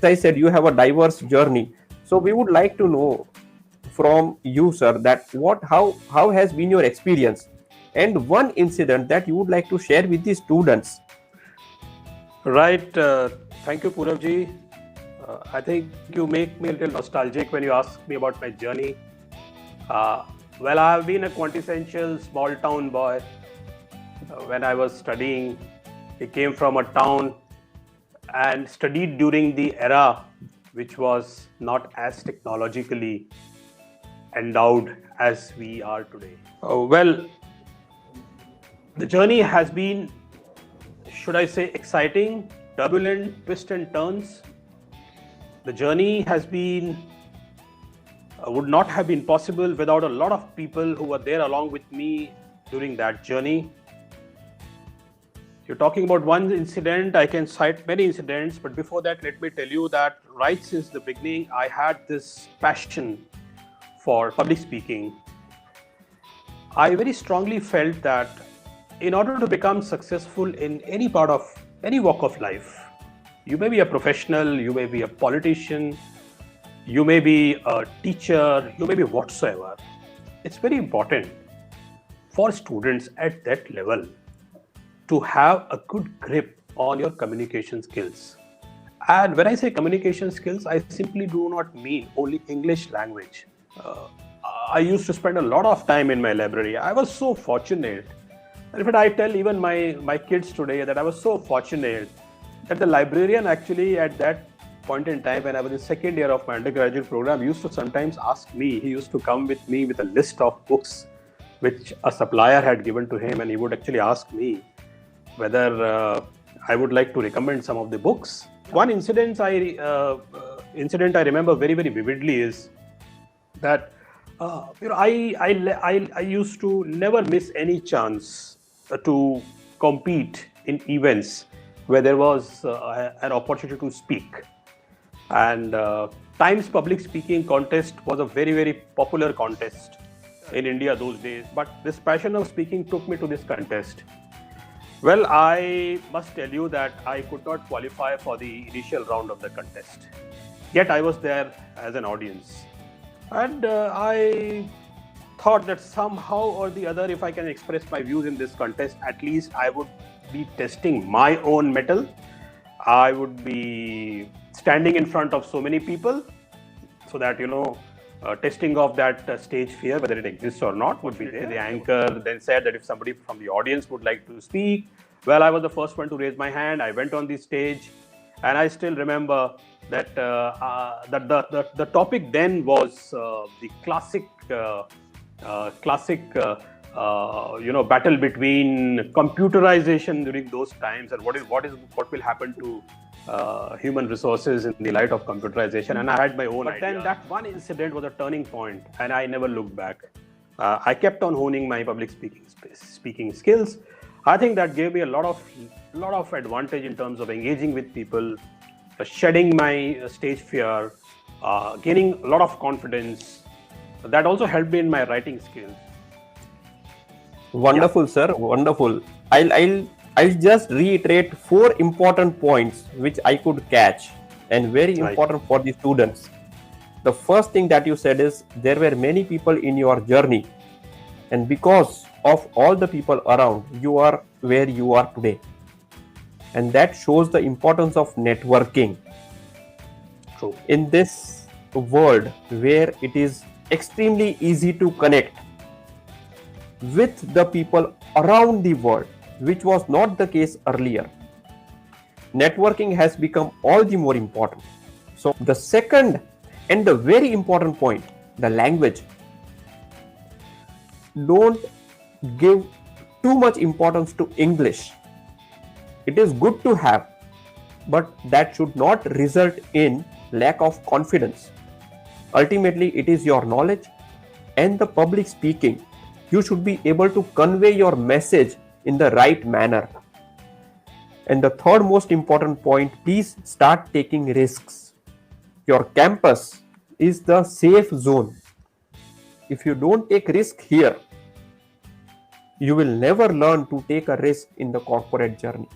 I said, you have a diverse journey. So we would like to know from you, sir, that how has been your experience, and one incident that you would like to share with the students. Right. Thank you, Purabji. I think you make me a little nostalgic when you ask me about my journey. Uh, well, I have been a quintessential small town boy. When I was studying, I came from a town and studied during the era which was not as technologically endowed as we are today. Well, the journey has been, should I say, exciting, turbulent, twists and turns. The journey has been, would not have been possible without a lot of people who were there along with me during that journey. You're talking about one incident, I can cite many incidents, but before that, let me tell you that right since the beginning, I had this passion for public speaking. I very strongly felt that in order to become successful in any part of any walk of life, you may be a professional, you may be a politician, you may be a teacher, you may be whatsoever. It's very important for students at that level to have a good grip on your communication skills. And when I say communication skills, I simply do not mean only English language. Uh, I used to spend a lot of time in my library. I was so fortunate. In fact, I tell even my kids today that I was so fortunate that the librarian actually at that point in time when I was in second year of my undergraduate program used to sometimes ask me, he used to come with me with a list of books which a supplier had given to him, and he would actually ask me whether I would like to recommend some of the books. One incident I remember very, very vividly is that I used to never miss any chance to compete in events where there was an opportunity to speak. And Times Public Speaking Contest was a very, very popular contest in India those days. But this passion of speaking took me to this contest. Well, I must tell you that I could not qualify for the initial round of the contest. Yet I was there as an audience. And I thought that somehow or the other, if I can express my views in this contest, at least I would be testing my own mettle. I would be standing in front of so many people so that, testing of that stage fear, whether it exists or not, would be there. The anchor then said that if somebody from the audience would like to speak, well, I was the first one to raise my hand. I went on the stage, and I still remember that the topic then was the classic battle between computerization during those times and what will happen to human resources in the light of computerization. And I had my own idea. Then that one incident was a turning point, and I never looked back. I kept on honing my public speaking skills. I think that gave me a lot of advantage in terms of engaging with people, shedding my stage fear, gaining a lot of confidence. That also helped me in my writing skills. Wonderful, sir. Wonderful. I'll just reiterate 4 important points which I could catch, and very important for the students. The first thing that you said is there were many people in your journey, and because of all the people around, you are where you are today. And that shows the importance of networking. True. In this world where it is extremely easy to connect with the people around the world, which was not the case earlier, networking has become all the more important. So the second and the very important point, the language. Don't give too much importance to English. It is good to have, but that should not result in lack of confidence. Ultimately, it is your knowledge and the public speaking. You should be able to convey your message in the right manner. And the third most important point, please start taking risks. Your campus is the safe zone. If you don't take risk here, you will never learn to take a risk in the corporate journey.